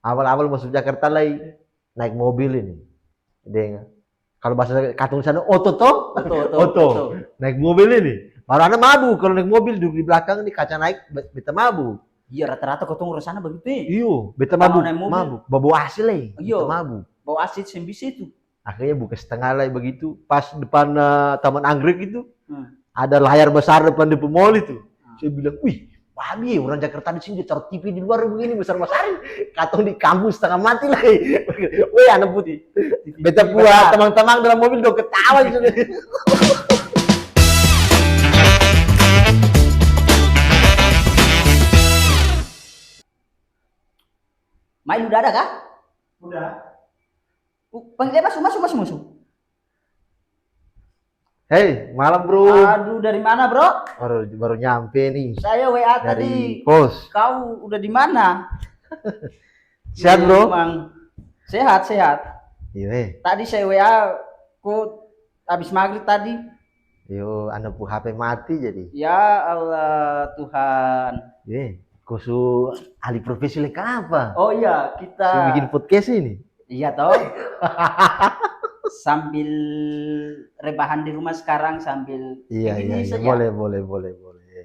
Awal-awal masuk Jakarta lagi naik mobil ini. Dia kalau bahasa Katung sana oto toh, oto. Oto. Naik mobil ini. Baru anak mabuk kalau naik mobil duduk di belakang nih kaca naik beta mabuk. Iya rata-rata ketemu di sana begitu. Iyo, beta Kalau mabuk, naik mobil, mabuk. Bawa hasil iya, beta mabuk. bawa asit sembisi itu. Akhirnya buka setengah lah begitu. Pas depan Taman Anggrek itu, ada Hmm. layar besar depan di mall itu. Saya bilang, wih, babi orang Jakarta di sini taruh TV di luar begini besar-besarin. Katong di kampus setengah mati lah. Wih, anak putih. Beta buat teman-teman dalam mobil dong ketawa gitu. Main udah ada kah? Udah. Panggil masuk. Hei, malam bro. Aduh, dari mana bro? Baru nyampe nih. Saya WA dari tadi. pos. Kau udah di mana? Sehat bro? Memang. Sehat. Iya. Tadi saya WA, kok habis maghrib tadi. Yo, anak HP mati jadi. Ya Allah Tuhan. Iya. Kusu ahli profesi lek apa? Oh iya, kita. Saya bikin podcast ini. Iya toh. Sambil rebahan di rumah sekarang sambil iya saja. boleh.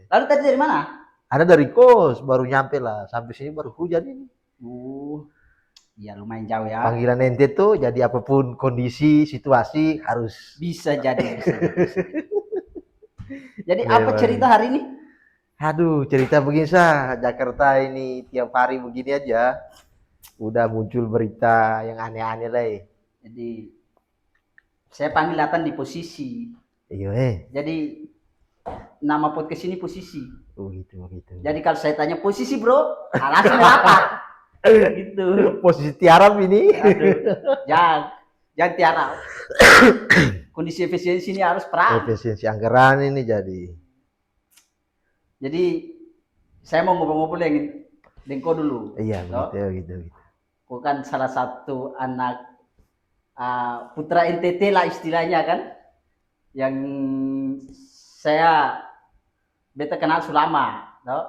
Lalu tadi dari mana? Ada dari kos, baru nyampe lah. Sampai sini baru hujan ini. Ya lumayan jauh ya. Panggilan ente tuh jadi apapun kondisi, situasi harus bisa jadi. Jadi apa cerita hari ini? Aduh, cerita begini sah. Jakarta ini tiap hari begini aja. Udah muncul berita yang aneh-aneh lah. Jadi saya panggil Latan di posisi. Iya. Jadi nama podcast ini posisi. Begitu. Jadi kalau saya tanya posisi bro, alasannya apa? Gitu. Posisi tiarap ini. Aduh, jangan tiarap. Kondisi efisiensi ini harus perang. Efisiensi anggaran ini jadi. Jadi saya mau ngobrol-ngobrol yang Dengko dulu. Iya, begitu. Kau kan salah satu anak putra NTT lah istilahnya kan, yang saya beta kenal Sulama, no?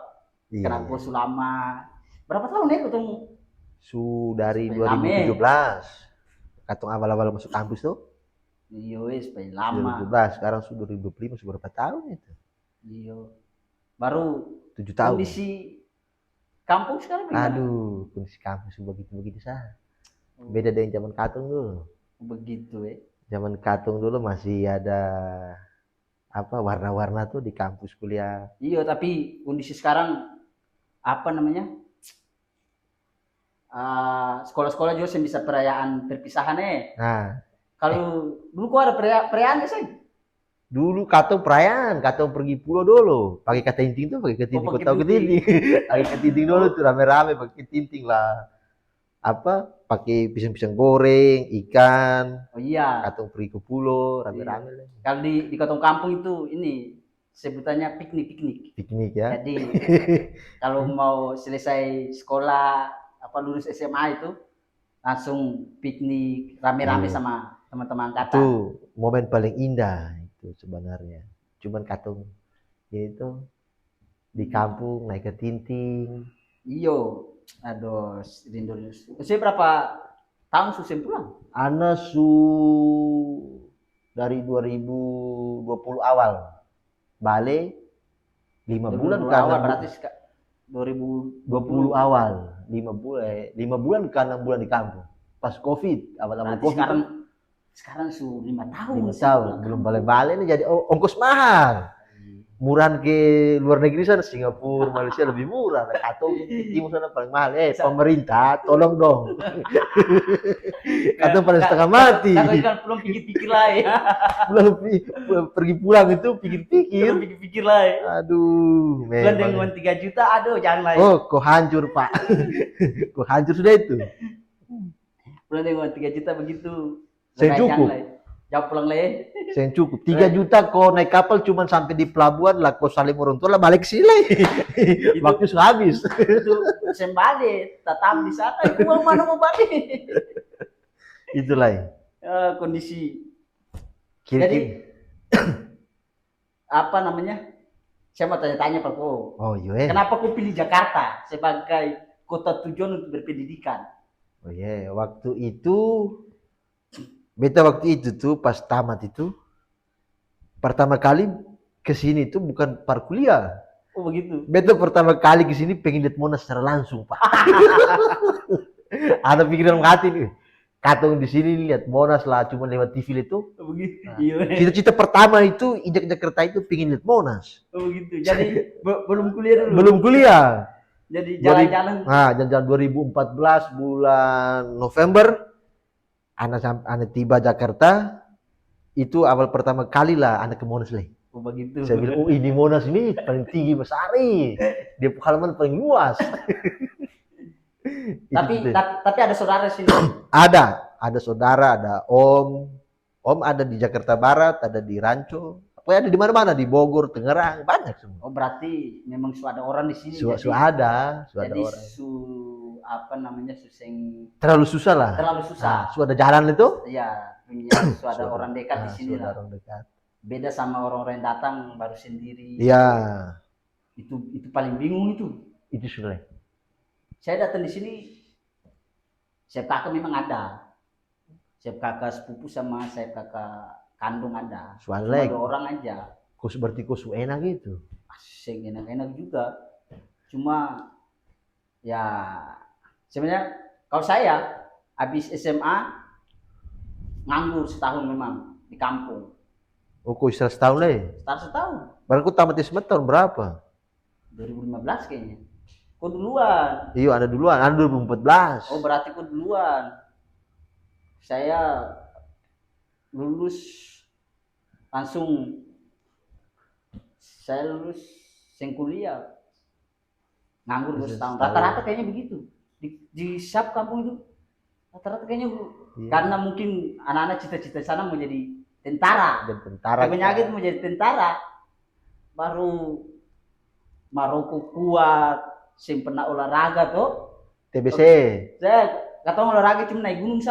Iya. Kenal Bos Sulama. Berapa tahun ya ketemu? Dari 2017. Katong awal-awal masuk kampus tuh. Iya, supaya lama. 2017, sekarang sudah 2025, sudah berapa tahun itu? Iya. Baru 7 tahun. Kondisi kampung sekarang bagaimana? Aduh, kondisi kampus begitu sah. Beda dengan zaman Katung dulu. Begitu ya. Zaman Katung dulu masih ada warna-warna tuh di kampus kuliah. Iya, tapi kondisi sekarang apa namanya? Sekolah-sekolah juga bisa perayaan perpisahan Nah, kalau dulu kok ada perayaan sih? Dulu Katung perayaan, Katung pergi pulau dulu, pakai ketinting tuh, pakai ketinting, kau tahu ketinting? Pakai ketinting dulu tuh rame-rame pakai ketinting lah. Pakai pisang-pisang goreng, ikan. Oh iya. Katung pergi ke pulau, rame-rame lah. Kalau di Katung kampung itu ini sebutannya piknik. Piknik ya. Jadi kalau mau selesai sekolah lulus SMA itu langsung piknik rame-rame sama teman-teman angkatan. Itu momen paling indah itu sebenarnya. Cuman Katung itu di kampung naik ketinting. Iyo, aduh, rindu. Usia berapa tahun susah pulang? Ana dari 2020 awal. Balik 5 bulan awal berarti 2020 awal 5 bulan ke 6 bulan di kampung pas COVID awal-awal COVID sekarang 5 tahun belum balik nih jadi ongkos mahal murahan ke luar negeri sana Singapura Malaysia lebih murah atau timur sana paling mahal pemerintah tolong dong atau pada setengah mati kan belum pikir-pikir lah ya belum pergi pulang itu pikir-pikir lah aduh bukan dengan 3 juta aduh jangan lah kok hancur pak kok hancur sudah itu bulan dengan 3 juta begitu saya cukup jauh pulang lah saya cukup 3 juta kau naik kapal cuma sampai di pelabuhan lah kau saling orang tua lah balik sini waktu sudah habis itu sembalik tetap di sana uang mana mau balik itulah kondisi jadi apa namanya saya mau tanya-tanya Pak Ko iya kenapa kau pilih Jakarta sebagai kota tujuan untuk berpendidikan. Oh iya, waktu itu tuh pas tamat itu pertama kali ke sini tuh bukan par kuliah. Oh begitu. Beta pertama kali ke sini pengen lihat Monas secara langsung, Pak. Ada pikiran hati nih. Katong di sini lihat Monas lah cuma lewat TV itu. Oh begitu. Nah, Iya. cita-cita pertama itu injak Jakarta itu pengen lihat Monas. Oh begitu. Jadi belum kuliah dulu. Belum kuliah. Jadi jalan-jalan. Nah, jalan-jalan 2014 bulan November anak tiba Jakarta itu awal pertama kali lah anak ke Monas leh. Oh begitu. Saya bilang, oh ini Monas ini paling tinggi besar nih. Dia halaman paling luas. Tapi ada saudara sini. Ada saudara, ada om. Om ada di Jakarta Barat, ada di Ranco. Pokoknya ada di mana-mana, di Bogor, Tangerang, banyak semua. Oh berarti memang ada orang di sini. Ada jadi orang. Apa namanya suseng. Terlalu susah lah. Terlalu susah. Ada jalan itu? Iya, ada orang dekat di sini lah. Orang dekat. Beda sama orang-orang yang datang baru sendiri. Iya. Itu paling bingung itu. Itu sudah. Saya datang di sini, saya kakak memang ada. Saya kakak sepupu sama saya kakak kandung ada. Soalnya ada orang aja. Kos enak gitu. Asing enak-enak juga. Cuma ya sebenarnya kalau saya habis SMA nganggur setahun memang di kampung. Oh, kok istirahat setahun lah? Setahun. Baru ku tamat SMA tahun berapa? 2015 kayaknya. Kau duluan. Iya, ada duluan. Ada 2014. Oh, berarti kau duluan. Saya lulus langsung. Saya lulus kuliah. Nganggur setahun. Rata-rata kayaknya begitu. Di SAP kampung itu. Rata-rata kayaknya iya. Karena mungkin anak-anak cita-cita sana mau jadi tentara. Dan tentara. Penyakit mau jadi tentara. Baru Maroko kuat, pernah olahraga tuh. TBC. Saya kata olahraga cuma naik gunung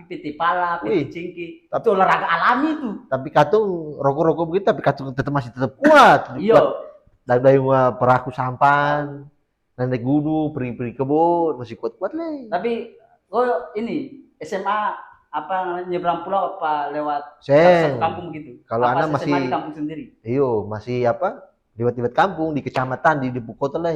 PT Pala, PT Cingki. Tapi olahraga alami itu. Tapi katung rokok-rokok begitu, tapi katung masih tetap kuat. Iya. Dari perahu sampan, naik gunung, pergi kebun, masih kuat-kuat lah. Tapi ini SMA apa namanya nyebrang pulau apa lewat satu kampung begitu. Kalau anak masih di kampung sendiri. Iyo, masih lewat kampung di kecamatan di ibu kota lah.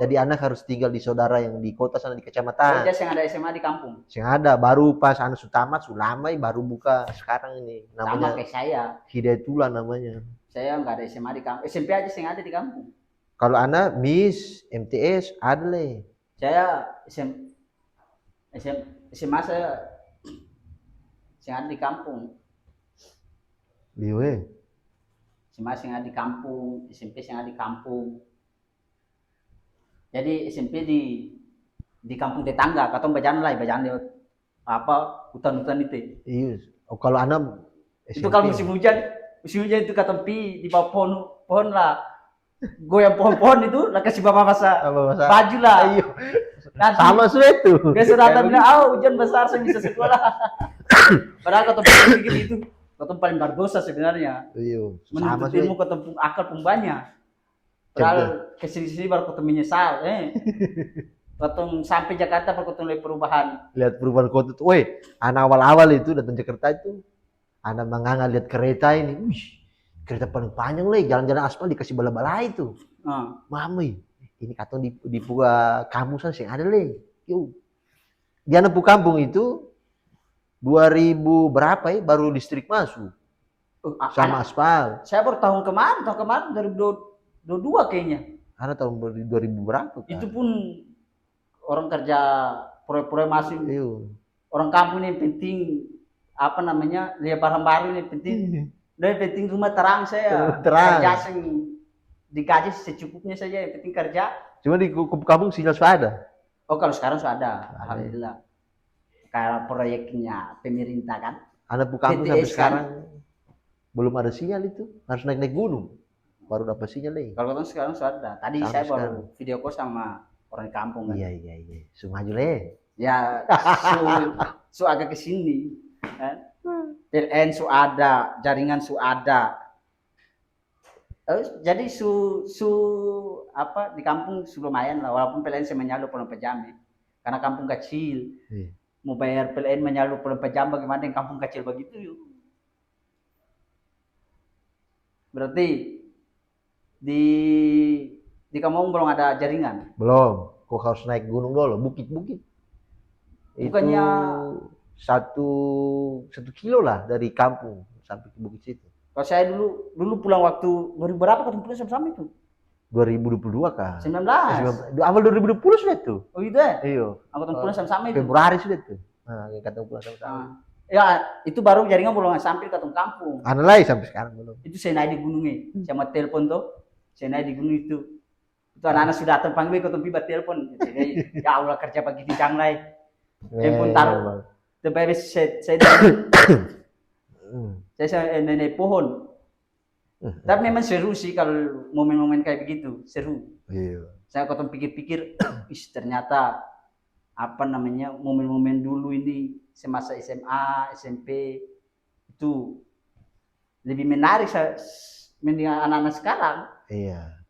Jadi anak harus tinggal di saudara yang di kota sana di kecamatan. Jadi yang ada SMA di kampung. Yang ada baru pas anak tamat sulamai baru buka sekarang ini namanya. Sama kayak saya. Hidayatullah namanya. Saya nggak ada SMA di kampung. SMP aja yang ada di kampung. Kalau anak MIS, MTS ada lah. Saya SMA saya yang ada di kampung. Liwe. SMA yang ada di kampung, SMP yang ada di kampung. Jadi SMP di kampung tetangga, katong bajalan lewat apa hutan-hutan itu. Iya. Oh, kalau anak SMP. Itu kalau musim hujan itu katong di bawah pohon lah. Goyang pohon-pohon itu lah kasih bapak basah baju lah. Iya. Sama itu. Besok datang bilang, hujan besar saya bisa sekolah. Padahal katong pikir itu, katong paling berdosa sebenarnya. Iya. Menuntut ilmu katong akal banyak. Padahal kesini baru katong menyesal. Katong sampai Jakarta baru katong lihat perubahan. Lihat perubahan kota tuh. Weh, anak awal-awal itu datang Jakarta itu, anak manganga lihat kereta ini. Wih, kereta paling panjang lah, jalan-jalan aspal dikasih bala-bala itu. Mami, ini katong di kampung sana sih ada leh. Yuk. Di anak kampung itu 2000 berapa ya baru listrik masuk. Sama aspal. Saya baru tahun kemarin 2022 kayaknya. Karena tahun 2000 berapa kan? Itu pun orang kerja proyek-proyek masih. Orang kampung ini penting apa namanya lihat barang baru ini penting. Dari penting rumah terang saya. Terang. Kerja digaji secukupnya saja yang penting kerja. Cuma di kampung sinyal sudah ada. Oh kalau sekarang sudah ada, alhamdulillah. Kalau proyeknya pemerintah kan. Anak kampung sampai sekarang belum ada sinyal itu, harus naik gunung baru dapat sinyal lagi. Kalau kan sekarang sudah ada. Tadi sampai saya baru video call sama orang di kampung kan. Iya. Maju leh. Ya, agak ke sini kan. PLN ada, jaringan ada. Jadi apa di kampung lumayan lah walaupun PLN saya menyalur per jam ya. karena kampung kecil. Iya. Mau bayar PLN menyalur 24 jam bagaimana yang kampung kecil begitu yuk. Berarti di Kamong belum ada jaringan. Belum, kok harus naik gunung dulu, bukit-bukit. Bukannya Itu satu kilo lah dari kampung sampai ke bukit situ. kalau saya dulu pulang waktu 2000 berapa ketemu pulang sama itu? 2022 kah? 19. Awal 2020 sudah tuh. Oh gitu ya? Iya. Angkutan pulang sama itu. Februari sudah tuh. Nah, ketemu pulang sama-sama. Ya, itu baru jaringan belum sampai ke kampung. Anu lagi sampai sekarang belum. Itu saya naik di gunungnya, sama telepon tuh. Saya naik di gunung itu. Itu anak-anak sudah datang panggil ke tempat telepon. Jadi, ya Allah kerja pagi di Janglai. Telepon taruh. Sampai saya nenek pohon. Tapi memang seru sih kalau momen-momen kayak begitu, seru. Iya. Saya kalau pikir-pikir, ternyata apa namanya momen-momen dulu ini semasa SMA, SMP itu lebih menarik mendingan anak-anak sekarang. Iya.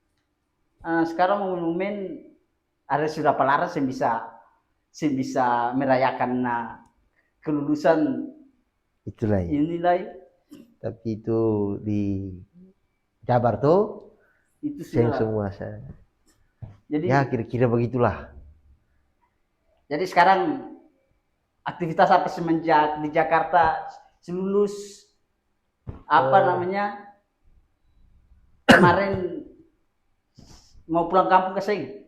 Sekarang momen-momen ada sudah pelaras yang bisa merayakan kelulusan Itulah. inilah. Tapi itu di Jabar tuh Itu yang sudah. semua saya. Jadi Ya kira-kira begitulah. Jadi sekarang aktivitas apa semenjak di Jakarta lulus apa namanya kemarin mau pulang kampung ke sini?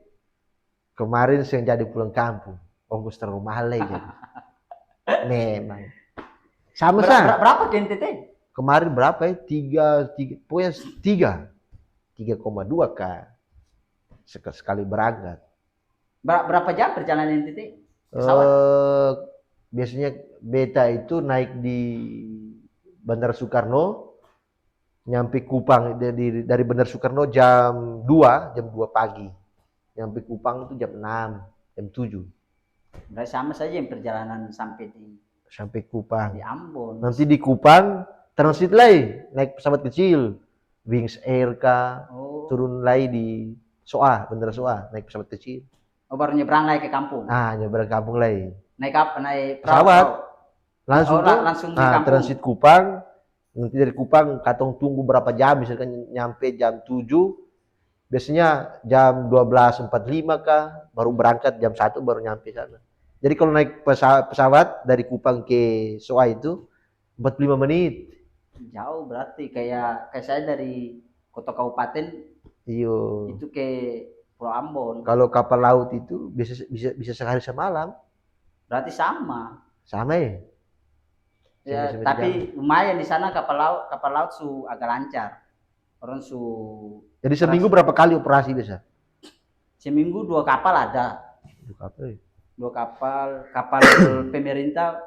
Kemarin saya jadi pulang kampung. Ongkos terlalu mahal lagi. Memang. Sama Berapa di NTT? Kemarin berapa ya? Pokoknya 3,2 kah sekali berangkat. Berapa jam perjalanan NTT? Pesawat? Biasanya beta itu naik di Bandara Soekarno, nyampe Kupang dari Bandara Soekarno jam 2 pagi. Nyampe Kupang itu jam 6, jam 7. Berarti sama saja yang perjalanan sampai Kupang. di Ambon. Nanti di Kupang transit lagi naik pesawat kecil, Wings Air kah, turun lagi di Bandara Soa, naik pesawat kecil. Oh, baru nyebrang lagi ke kampung. Nyebrang kampung lagi. Naik apa? Naik pesawat. Langsung di kampung. Transit Kupang. Nanti dari Kupang katong tunggu berapa jam, misalkan nyampe jam 7. Biasanya jam 12.45 kah, baru berangkat jam 1 baru nyampe sana. Jadi kalau naik pesawat dari Kupang ke Soa itu 45 menit. Jauh berarti kayak saya dari kota kabupaten itu ke Pulau Ambon. Kalau kapal laut itu bisa sehari semalam. Berarti sama ya. Ya, tapi lumayan di sana kapal laut agak lancar. Orang Jadi seminggu berapa kali operasi biasa? Seminggu 2 kapal ada. 2 kapal. 2 kapal pemerintah,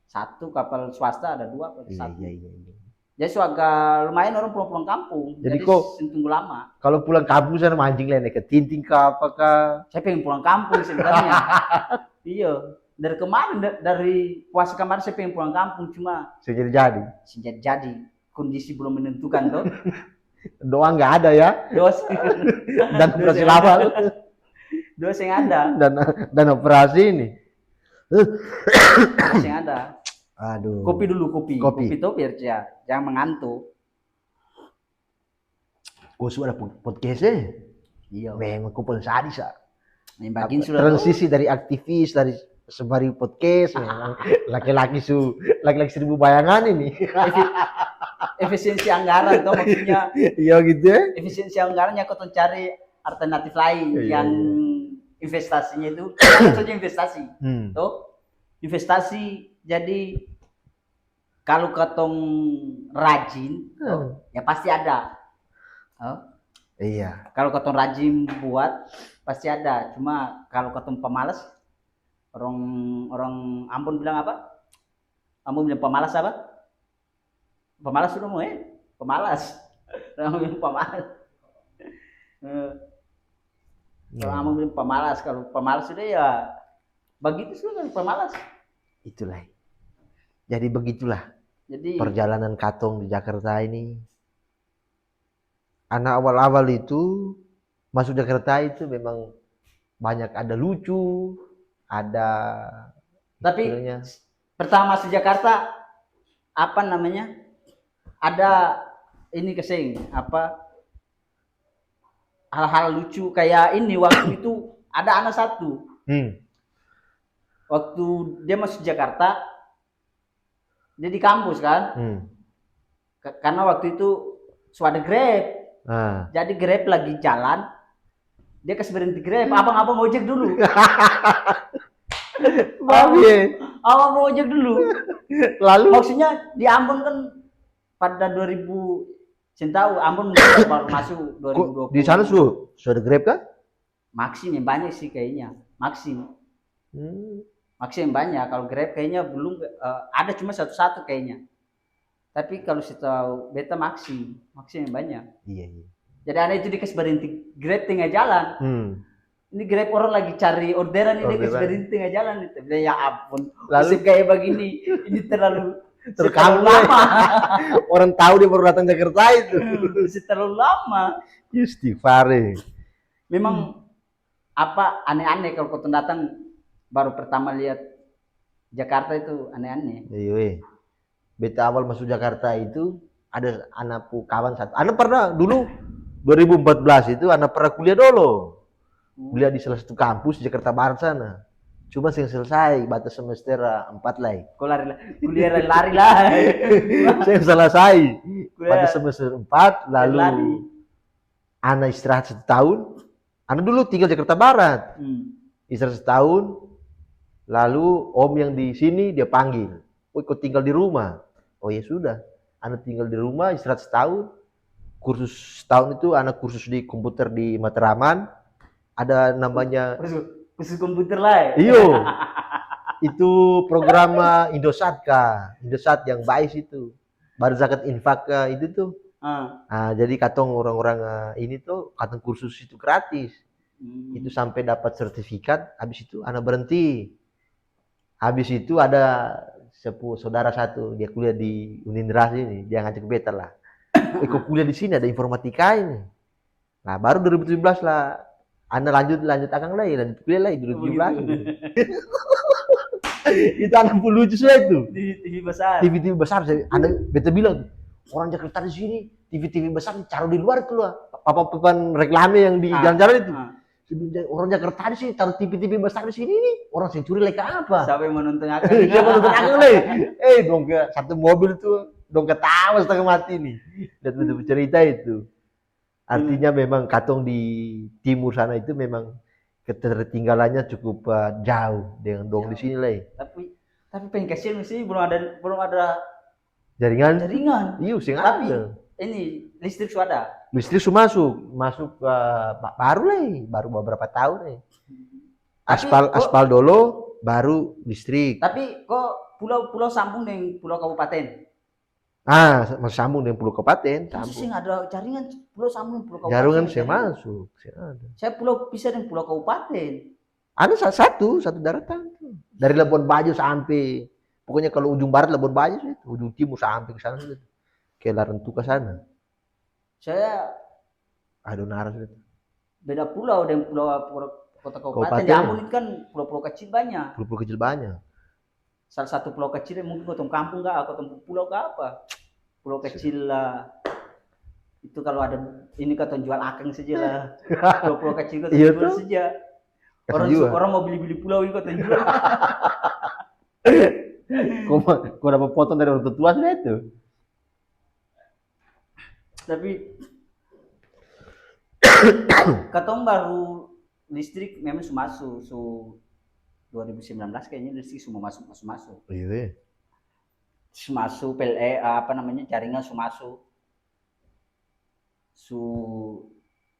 1 kapal swasta ada 2. Iya. Jadi agak lumayan orang pulang kampung. Jadi kok tunggu lama. Kalau pulang kampung sana mancing lah ke Tinting kah apakah? Saya pengen pulang kampung sebenarnya. Iya. Dari kemarin dari puasa kemarin saya pengen pulang kampung cuma jadi. Kondisi belum menentukan tuh. Doa nggak ada ya? Dan operasi lama. Doa yang ada. Dan operasi ini. Yang ada. Aduh. Kopi dulu kopi tuh biar jangan mengantuk. Sudah podcastnya. Iya. Memang kupon sadis ah. Transisi dari aktivis dari sembari podcast memang laki-laki 1000 bayangan ini. Efisiensi anggaran tuh maksudnya. Iya gitu ya. Efisiensi anggarannya kau cari alternatif lain yang investasinya itu saja investasi. Tuh investasi. Jadi kalau ketong rajin, ya pasti ada. Iya. Kalau ketong rajin buat, pasti ada. Cuma kalau ketong pemalas, orang Ambon bilang apa? Ambon bilang pemalas apa? Pemalas sudah mau pemalas. Orang bilang pemalas. Kalau Ambon bilang pemalas, kalau pemalas sudah ya begitu sudah kan pemalas. Itulah. Jadi begitulah. Perjalanan katong di Jakarta ini. Anak awal-awal itu masuk Jakarta itu memang banyak ada lucu, ada Tapi istilahnya, pertama masuk Jakarta apa namanya? Ada ini kesing apa hal-hal lucu kayak ini waktu itu ada anak satu waktu dia masuk Jakarta dia di kampus kan karena waktu itu sudah Grab jadi Grab lagi jalan dia kasih berhenti Grab abang ojek dulu abang mau ojek dulu lalu maksudnya di Ambon kan pada 2000 tahu Ambon baru masuk 2020 di sana sudah Grab kan? Maxim yang banyak sih kayaknya Maxim Maxim yang banyak kalau Grab kayaknya belum ada cuma satu kayaknya tapi kalau setahu beta Maxim yang banyak Iya. jadi anak itu dikasih berhenti Grab tengah jalan ini Grab orang lagi cari orderan ini dikasih berhenti tengah jalan itu ya ampun lalu kayak begini ini terlalu lama orang tahu dia baru datang Jakarta itu terlalu lama istighfar memang apa aneh-aneh kalau kau datang baru pertama lihat Jakarta itu aneh-aneh iya beta awal masuk Jakarta itu ada anakku kawan satu anak pernah dulu 2014 itu anak pernah kuliah dulu kuliah di salah satu kampus di Jakarta Barat sana cuma selesai batas semester 4 lah. Kok kuliah lari lah. Saya selesai batas semester 4 lalu anak istirahat 1 tahun. Anak dulu tinggal Jakarta Barat. Istirahat 1 tahun lalu om yang di sini dia panggil. Oh ikut tinggal di rumah. Oh ya sudah. Anak tinggal di rumah istirahat 1 tahun. Kursus setahun itu anak kursus di komputer di Matraman. Ada namanya khusus komputer lah. Iyo. Itu program Indosat yang baik itu. Baru zakat infak itu tuh. Jadi katong orang-orang ini tuh katong kursus itu gratis. Itu sampai dapat sertifikat, habis itu anak berhenti. Habis itu ada saudara satu, dia kuliah di Unindra sini, dia ngajak beta lah. Kok kuliah di sini ada informatika ini. Nah, baru 2017 lah. Anda lanjut akang lagi, lanjut kuliah lagi 2017. Itu anak lucu saya itu. TV besar. Anda beta bilang orang Jakarta di sini TV besar taruh di luar itu lah. Papan reklame yang di jalan-jalan itu. Orang Jakarta di sini taruh TV besar di sini nih. Orang senturi lagi apa? Siapa yang menonton akang? Siapa menonton akang lagi? Dong ke satu mobil itu dong ketawa setengah mati nih. Dan betul cerita itu. Artinya memang katong di timur sana itu memang ketertinggalannya cukup jauh dengan dong di sini lah. Tapi pengen kasihan sih belum ada jaringan. Iya, sing ada. Ini listrik sudah ada. Listrik sudah masuk baru beberapa tahun nih. Aspal dulu baru listrik. Tapi kok pulau sambung dengan pulau kabupaten? Masih sambung dengan pulau kabupaten. Sih ada jaringan pulau sambung dengan pulau kabupaten. Jaringan saya masuk. Saya pulau pisah dengan pulau kabupaten. Ada satu daratan dari Labuan Bajo sampai pokoknya kalau ujung barat Labuan Bajo itu, ujung timur sampai ke sana itu. Ke Larantu ke sana. Saya naras itu. Beda pulau dengan pulau kota kabupaten. Di Ambon itu kan pulau-pulau kecil banyak. Pulau kecil banyak. Salah satu pulau kecil mungkin kotong kampung enggak atau pulau ke apa? Pulau kecil lah. Itu kalau ada ini kotong jual akang saja lah. Pulau kecil kotong jual saja. Orang mau beli pulau ini kotong jual. Kau dapat potong dari orang tua sudah itu. Tapi katong baru listrik memang masuk 2019 kayaknya listrik semua masuk. Iya. Masuk PLE jaringan masuk.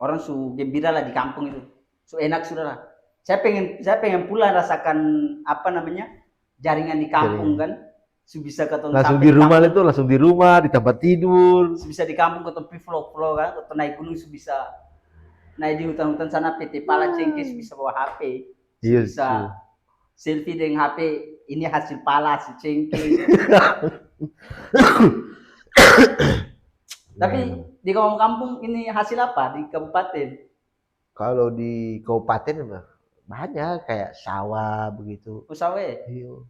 Orang gembira lah di kampung itu. Enak sudah lah. Saya pengen pulang rasakan jaringan di kampung kan. Bisa ketemu langsung di rumah itu langsung di rumah di tempat tidur. Bisa di kampung ketemu vlog kan, atau naik gunung bisa naik di hutan-hutan sana PT Pala Cengkes bisa bawa HP. Bisa selfie dengan HP ini hasil pala si Cengkes. Tapi di kampung ini hasil apa di kabupaten? Kalau di kabupaten banyak kayak sawah begitu. Usawe. Iya.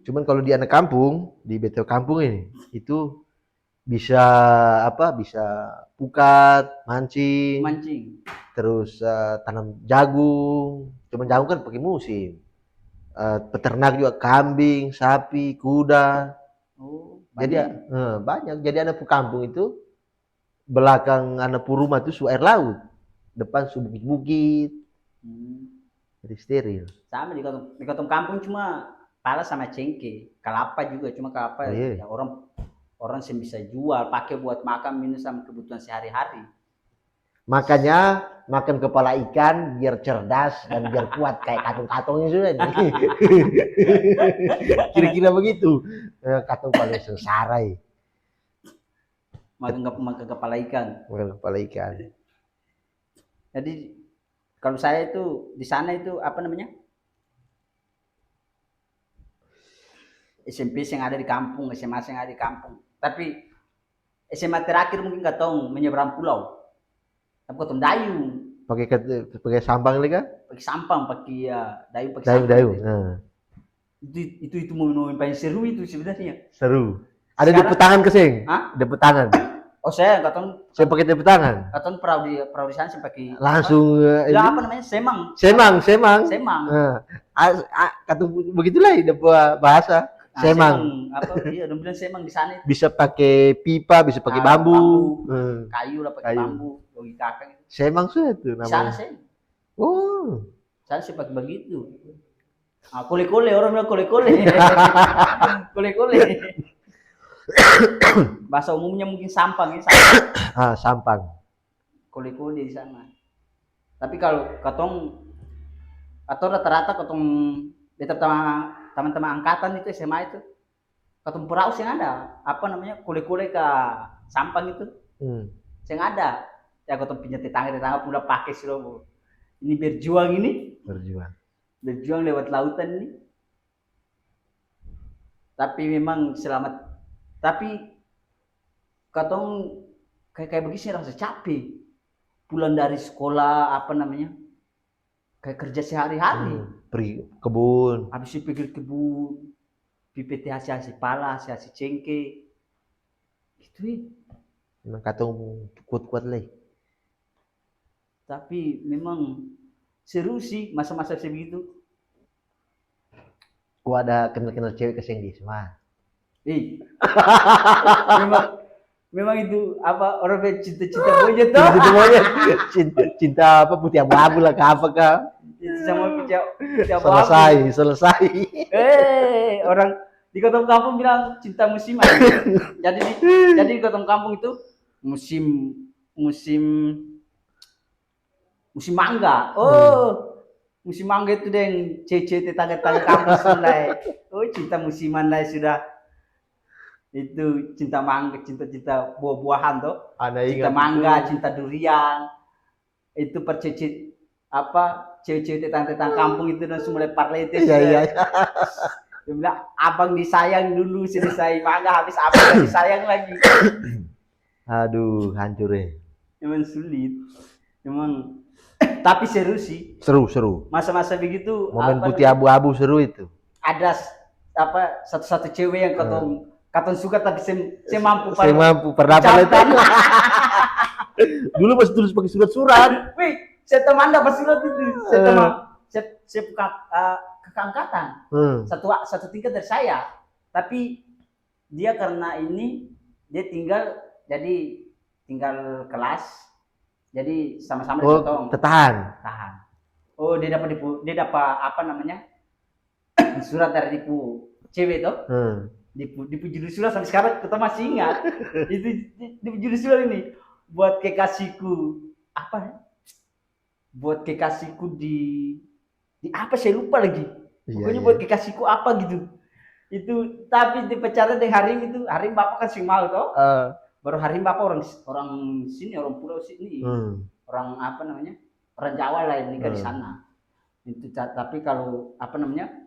Cuman kalau di anak kampung, di beto kampung ini, itu bisa apa? Bisa pukat, mancing, Mancing. terus tanam jagung. Cuman jagung kan pakai musim. Peternak juga kambing, sapi, kuda. Oh, Jadi banyak. banyak. Jadi anak kampung itu belakang anak rumah itu su air laut. Depan su bukit-bukit. Hmm. Jadi steril. Sama di kotong kampung cuma pala sama cengkeh, kelapa juga cuma kelapa Oh, iya. ya orang sih bisa jual, pakai buat makan minum sama kebutuhan sehari-hari. Makanya makan kepala ikan biar cerdas dan biar kuat kayak katung-katungnya sudah. Kira-kira begitu. Katung paling sengsara. Makan kepala ikan. Makan kepala ikan. Jadi kalau saya itu di sana itu apa namanya? SMP yang ada di kampung, SMA yang ada di kampung. Tapi SMA terakhir mungkin nggak tahu menyeberang pulau. Tapi ketemu dayung. Pakai sampang lagi kan? Pakai sampang, pakai ya dayung, pakai Dayung, sampang. dayung. Itu momen paling seru itu sebenarnya. Seru. Ada tepuk tangan keseng? Hah? Tepuk tangan. Oh saya nggak tahu. Saya pakai tepuk tangan. Nggak tahu perahu di sana saya pakai. Langsung. Apa namanya? Semang. Semang. Semang. Kata begitulah bahasa. Nah, semang. Apa? Iya, udah bilang semang di sana. Bisa pakai pipa, bisa pakai bambu. Kayu lah pakai bambu. Logi kakak. Semang sudah tuh namanya. Di sana semang. Oh. Saya sih pakai begitu. Kole-kole orang bilang kole-kole. Kole-kole. Bahasa umumnya mungkin sampang ya. Sampang. Kole-kole di sana. Tapi kalau katong atau rata-rata katong teman-teman angkatan itu SMA itu katong peraus yang ada apa namanya kole-kole ke sampang itu yang ada ya katong punya tetangga pula pakai sudah ini berjuang lewat lautan ini. Tapi memang selamat. Tapi katong kayak begini rasa capek. Pulang dari sekolah apa namanya? Kayak kerja sehari-hari. Pergi kebun. Habis itu pergi kebun. PPT hasil pala, hasil cengkeh. Itu Memang katong kuat-kuat lagi. Tapi memang seru sih masa-masa sebegitu. Gua ada kenal-kenal cewek keseng di semua. memang itu apa orang cinta monyet tuh. Cinta monyet. Cinta apa putih abu-abu lah apa kah? Itu sama putih abu-abu. Selesai. Orang di kota kampung bilang cinta musiman. jadi di kota kampung itu musim mangga. Musim mangga itu deng cece tetangga kampus mulai. Cinta musiman lah sudah. Itu cinta mangga, cinta buah-buahan tuh. Cinta mangga, cinta durian. Itu percecit apa cewek-cewek tetangga kampung itu dan mulai parlete. Iya. Dia bilang abang disayang dulu selesai mangga habis abang disayang lagi. Aduh, hancur ya. Memang sulit. Memang tapi seru sih. Seru. Masa-masa begitu. Momen putih abu-abu seru itu. Ada apa satu cewek yang katong suka tapi saya mampu perdapat itu. Dulu masih tulis pakai surat-surat. Wih, saya teman dapat surat itu. Saya buka kakak angkatan. Satu tingkat dari saya. Tapi dia karena ini dia tinggal kelas. Jadi sama-sama dipotong. Tahan. Oh, dia dapat apa namanya? Surat dari cewek itu. Di judul surat sampai sekarang kita masih ingat. Itu di judul surat ini buat kekasihku apa? Buat kekasihku di apa saya lupa lagi. Pokoknya buat kekasihku apa gitu. Itu tapi di pacaran dengan Harim itu, Harim bapak kan sing mau toh. Baru Harim bapak orang sini, orang pulau sini. Orang apa namanya? Orang Jawa lah yang nikah di sana. Itu tapi kalau apa namanya?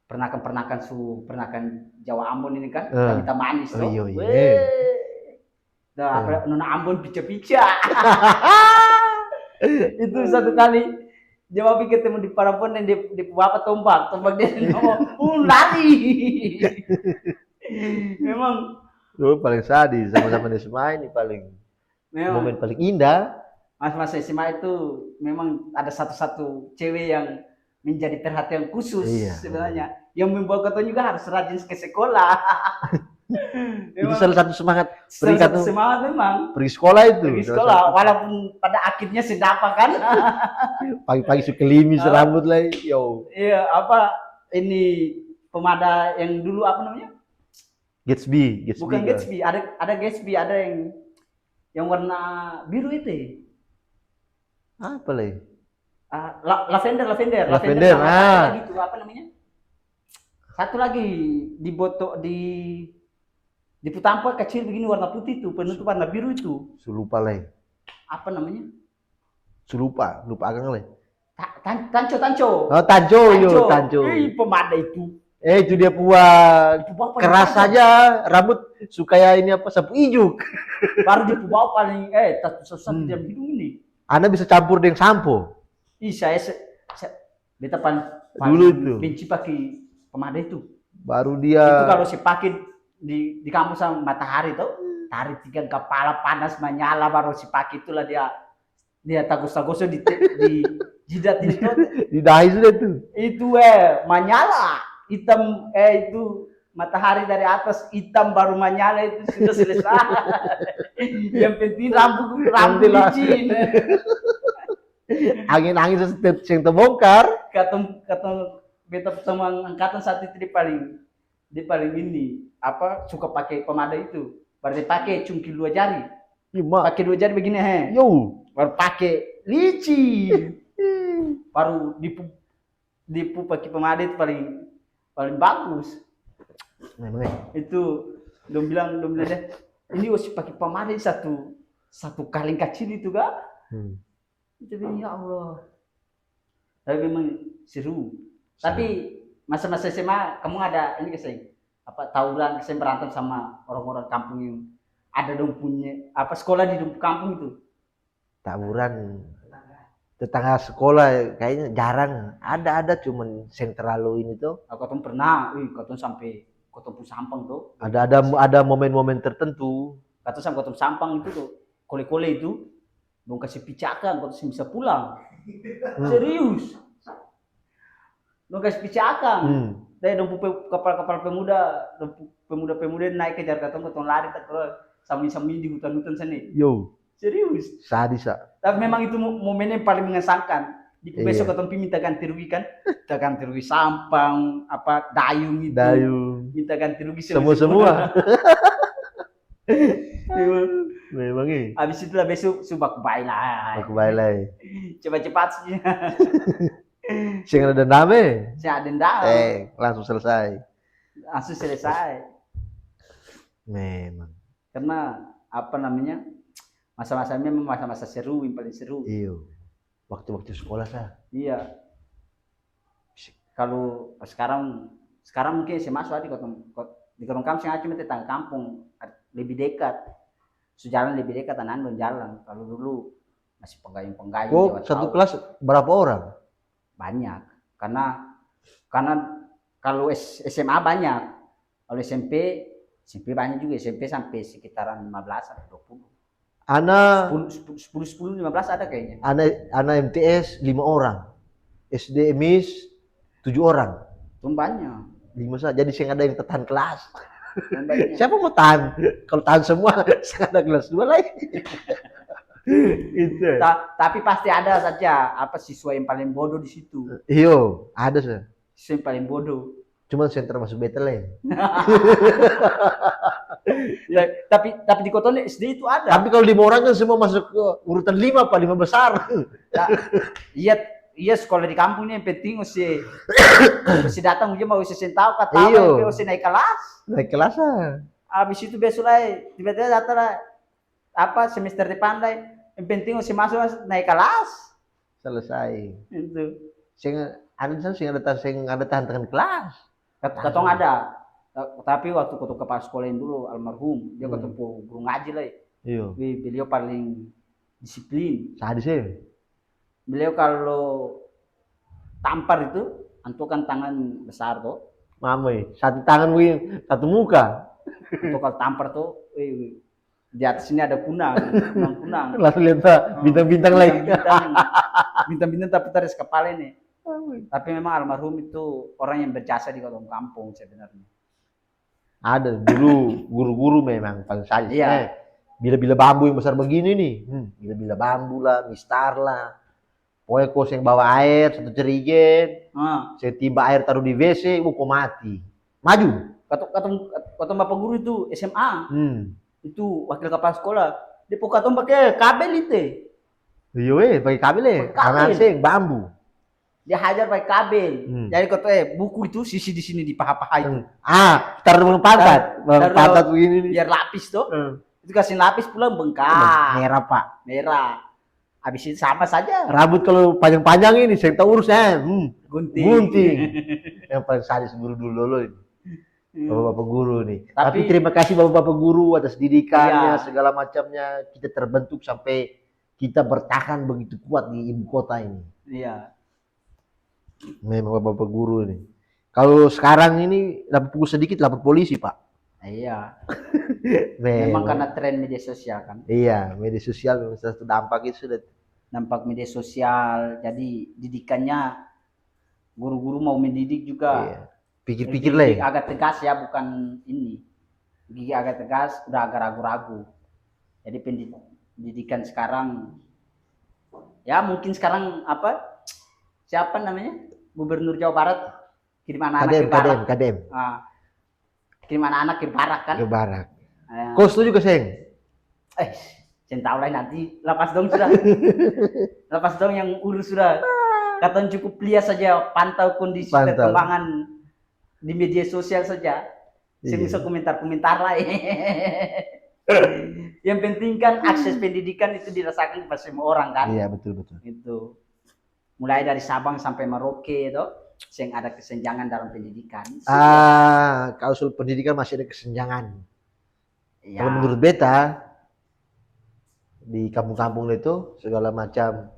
Pernakan Jawa Ambon ini kan kita manis toh. Apa nona Ambon pica-pica. Itu satu kali Dia mau pikir ketemu di Parapon dan di apa tombak dia ngomong, lari. Memang Paling sadis sama-sama di SMA ini paling momen paling indah. Mas SMA itu memang ada satu-satu cewek yang menjadi perhatian khusus sebenarnya. Yang membawa kau juga harus rajin ke sekolah. Itu salah satu semangat semangat memang pergi sekolah itu. Pergi sekolah, walaupun pada akhirnya sedapa kan. Pagi-pagi suka limis rambut lah, yo. Iya, apa ini pemada yang dulu apa namanya? Gatsby. Bukan Gatsby, ada Gatsby, ada yang warna biru itu. Apa lagi? Lavender. Gitu, apa namanya? Satu lagi di Putampa kecil begini warna putih itu, penutup warna biru itu. Lupa lagi. Apa namanya? Lupa agak lagi. Tanco. Oh, Tanco. Pemada itu. Itu dia buat keras saja, rambut supaya ini apa sapu ijuk. Baru di bawah paling satu jam hidung ini. Anda bisa campur dengan sampo. Saya beta paling dulu itu benci pakai pemada itu. Baru dia itu kalau si pakai di kampus sama matahari tuh, tarik tiga kepala panas menyala baru si pakai itulah dia tagus-tagusnya di jidat itu. Di dahi sudah tuh. Itu menyala. Hitam itu matahari dari atas hitam baru menyala itu sudah selesai. Yang penting rambut licin. Angin setiap yang terbongkar. Kata beta teman angkatan saat itu dia paling ini apa suka pakai pemada itu. Berarti pakai cungkil 2 jari. Pakai 2 jari begini Yo. Baru pakai licin. Baru dipu pakai pemada itu paling bagus. Itu dong bilang deh, ini harus pakai pemada satu kaleng kecil itu kak. Jadi ya Allah. Tapi memang seru. Tapi masa-masa SMA kamu ada ini kesini apa tawuran saya berantem sama orang-orang kampung yang ada dong punya apa sekolah di kampung itu. Tawuran tetangga sekolah kayaknya jarang, ada cuman yang terlalu ini tuh. Aku pernah, kau sampai kau sampang tuh. Ada momen-momen tertentu. Kau sampai kau sampang itu tuh, kole-kole itu, dong kasih picakan, kau bisa pulang. Serius. Dong kasih picakan. Dari dong kapal pemuda naik kejar kau lari terus sambil di hutan-hutan sana. Yo. Serius. Sadis. Tapi memang itu momen yang paling mengesankan. Besok ketemu minta ganti rugi kan? Minta ganti rugi sampang, apa dayung itu. Minta ganti rugi semua. Memang ini. Habis itulah besok subak bailai. Cepat-cepat sih. Sing ada dendam. Langsung selesai. Memang. Karena apa namanya? Masa-masa memang masa-masa seru, yang paling seru. Iya. Waktu-waktu sekolah sah. Iya. Kalau sekarang mungkin saya masuk di kampung saya cuma tetangga kampung lebih dekat. Sejalan lebih dekat anak jalan. Kalau dulu masih penggayung. Oh, satu kelas berapa orang? Banyak. Karena kalau SMA banyak. Kalau SMP banyak juga. SMP sampai sekitaran 15 atau 20. Ana 10 15 ada kayaknya. Ana MTS 5 orang. SD MIS 7 orang. Banyak. 5 saja. Jadi sing ada yang tahan kelas. Siapa mau tahan? Kalau tahan semua sing ada kelas 2 lagi. Itu. Tapi pasti ada saja apa siswa yang paling bodoh di situ. Iyo, ada sih. Siswa yang paling bodoh. Cuma yang termasuk betel ya. Ya, tapi di Kota SD itu ada. Tapi kalau 5 orang kan semua masuk ke urutan 5 Pak, 5 besar. Nah, iya sekolah di kampungnya yang penting usia datang dia mau usia tahu kata usia naik kelas. Naik kelas Habis itu besok lah tiba-tiba datang apa semester depan lah yang penting usia masuk naik kelas. Selesai. Itu. Sing ada tahan kelas. Katong ada. Tapi waktu kepala sekolahin dulu almarhum dia ketemu guru ngaji lah. Iya. Beliau paling disiplin. Sadis sih. Beliau kalau tampar itu, antukan tangan besar tuh. Mamai, satu tangan begini, satu muka. Untuk kalau tampar tuh, di atas ini ada kunang. Langsung lihat Pak, bintang-bintang lagi. Bintang-bintang tapi taris kepala ini. Tapi memang almarhum itu orang yang berjasa di kolong kampung sebenarnya. Ada dulu guru-guru memang paling sadis. Iya. Bila-bila bambu yang besar begini nih, bila-bila bambu lah, mistar lah. Pokoknya kau yang bawa air satu jerigen, saya timba air taruh di WC, kau mati. Maju. Kata bapak guru itu SMA, itu wakil kepala sekolah. Dia katong pakai kabel itu. Iya, pakai kabel ya. Kamar sing bambu. Dia hajar pakai kabel. Jadi kata buku itu sisi di sini di paha-paha itu. Taruh pantat begini nih. Biar lapis tuh. Itu kasih lapis pulang bengkak. Merah Pak. Merah. Habis itu sama saja. Rambut kalau panjang-panjang ini, saya tahu urusnya. Gunting. Yang paling sadis guru dulu ini. Bapak-bapak guru nih. Tapi terima kasih bapak-bapak guru atas didikannya, segala macamnya. Kita terbentuk sampai kita bertahan begitu kuat di ibu kota ini. Iya. Memang bapak-bapak guru nih. Kalau sekarang ini lapor pukul sedikit lapor polisi Pak. Iya. Memang karena tren media sosial kan. Iya, media sosial memang satu dampak itu sudah. Dampak media sosial, jadi didikannya guru-guru mau mendidik juga. Iya. Pikir-pikir lah. Agak tegas ya, bukan ini. Gigi agak tegas, udah agak ragu-ragu. Jadi pendidikan sekarang, ya mungkin sekarang apa? Siapa namanya? Gubernur Jawa Barat kirim anak-anak ke barak. KDM. Kirim anak-anak ke barak kan? Ke barak. Kau setuju ke Seng? Saya tahu lah nanti lepas dong sudah. Lepas dong yang urus sudah. Kata cukup lihat saja, pantau kondisi perkembangan di media sosial saja. Saya bisa komentar-komentar lah. Yang penting kan akses pendidikan itu dirasakan kepada semua orang kan. Iya betul. Itu mulai dari Sabang sampai Merauke itu, yang ada kesenjangan dalam pendidikan. Kalau soal pendidikan masih ada kesenjangan. Ya. Kalau menurut beta di kampung-kampung itu segala macam.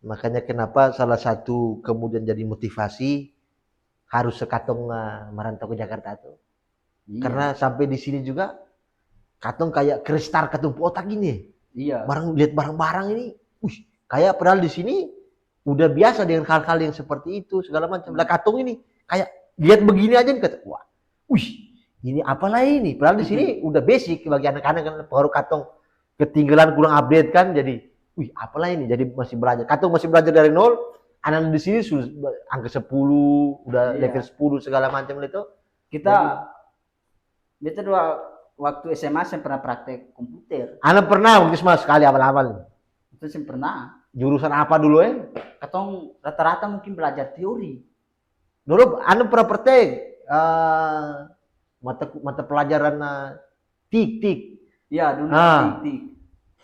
Makanya kenapa salah satu kemudian jadi motivasi harus sekatong merantau ke Jakarta tuh. Iya. Karena sampai di sini juga katong kayak kristal katong otak gini. Iya. Lihat barang-barang ini, kayak padahal di sini udah biasa dengan hal-hal yang seperti itu segala macam. Lah katong ini kayak lihat begini aja nih kata, ini apalah ini? Padahal di sini udah basic bagi anak-anak kan, baru katong ketinggalan kurang update kan, jadi apalah ini, jadi masih belajar. Katong masih belajar dari nol, anak di sini sudah angka 10, udah level 10 segala macam itu. Kita dua waktu SMA saya pernah praktek komputer. Anak pernah waktu SMA sekali awal-awal. Itu saya pernah. Jurusan apa dulu Katong rata-rata mungkin belajar teori. Dulu anak pernah praktek mata pelajaran tik. Iya, dulu tik.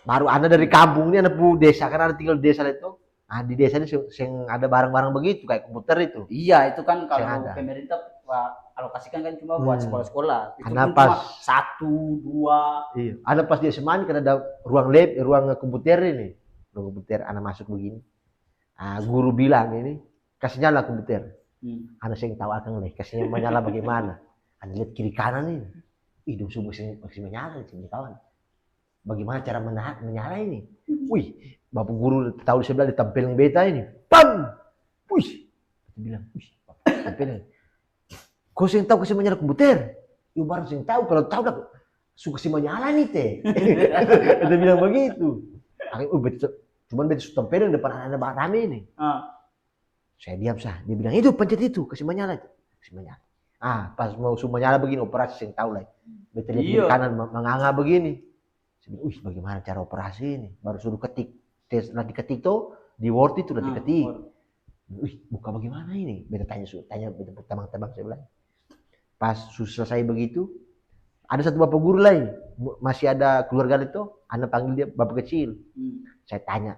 Baru ada dari kampung ini, anak desa kan ada tinggal di desa itu. Di desa ini yang ada barang-barang begitu kayak komputer itu. Iya, itu kan kalau pemerintah alokasikan kan cuma buat sekolah-sekolah. Itu ada kan pas cuma 1, 2. Iya. Ada pas di SMA kan ada ruang lab, ruang komputer ini. Ruang komputer anak masuk begini. Guru bilang ini kasih nyala komputer. Anak saya tahu akan leh, kasihnya menyala bagaimana? Anak lihat kiri kanan ini. Hidung sungguh masih menyala sih kawan. Bagaimana cara menyala ini? Bapak guru tahu sebelah ditempelin beta ini. Pam! Dia bilang, bapak tempelin. Kau sih tahu kasih menyala komputer? Baru sih tahu, kalau tahu dah suka sih menyala nih teh. Dia bilang begitu. Cuman beta tempelin depan anak-anak rame ini. Saya diam sah. Dia bilang itu pencet itu kasih menyala itu. Kasih menyala. Pas mau menyala begini operasi yang tahu lah. Beta lihat kiri kanan menganga begini. Bagaimana cara operasi ini? Baru suruh ketik. Setelah diketik tuh di Word itu udah diketik. Buka bagaimana ini? Beta tanya beta tebang-tebang saya bilang. Pas selesai begitu, ada satu bapak guru lain, masih ada keluarga itu, anak panggil dia bapak kecil. Saya tanya,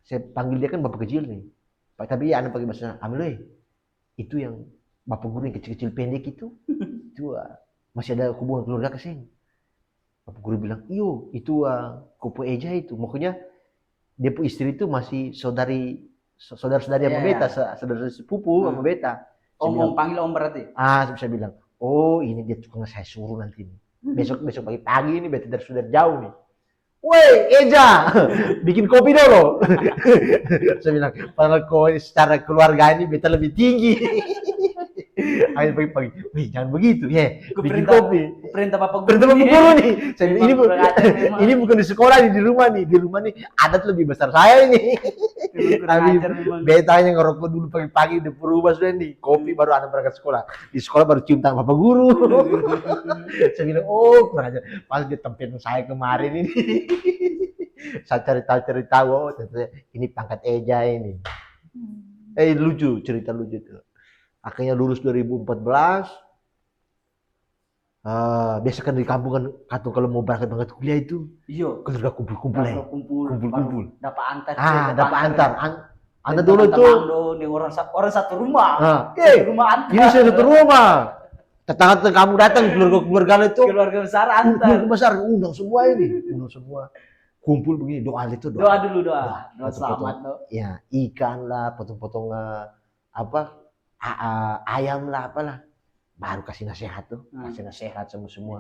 saya panggil dia kan bapak kecil nih, tapi anak panggil bahasa Amil, itu yang bapak guru yang kecil-kecil pendek itu masih ada hubungan keluarga ke sini. Bapak guru bilang, iyo itu Kopo Eja itu, makanya dia istri itu masih saudari saudara-saudari sama Iya, beta, iya. saudara sepupu sama beta. Saya bilang, Panggil om berarti. saya bisa bilang, oh ini dia tukang saya suruh nanti nih. Besok pagi-pagi ini beta dari jauh nih. Woi, Eja, bikin kopi dulu. Saya bilang, padahal kau secara keluarga ini beta lebih tinggi. Akhirnya pagi-pagi, wih jangan begitu, ya, bikin kopi. Perintah bapak Perintah bapak guru nih. Saya bilang, Memang ini bukan di sekolah nih, di rumah nih. Di rumah nih adat lebih besar saya ini. kurang Tapi ajar memang. beta yang ngerokok dulu pagi-pagi udah berubah sudah nih. Kopi baru anak berangkat sekolah. Di sekolah baru cium tangan bapak guru. Saya bilang, oh kurang ajar. Pas di tempat saya kemarin ini. Saya cari tahu, oh ternyata ini pangkat Eja ini. Lucu, cerita lucu tuh. Akhirnya lulus 2014. Biasa kan di kampung kan, atau kalau mau berangkat kuliah itu, Iya. keluarga kumpul-kumpul ya. Kumpul. Dapat antar. Dapat antar. Anda dulu tuh. Orang satu rumah. Rumah antar. Ini saya satu rumah. Tetangga kamu datang, keluarga itu. Keluarga besar antar. Keluarga besar, undang semua ini. Undang semua. Kumpul begini, doa itu doa. Doa dulu doa. Doa selamat tuh. Ya, ikan lah, potong-potong ayam lah, apalah. Baru kasih nasihat tuh, kasih nasihat semua.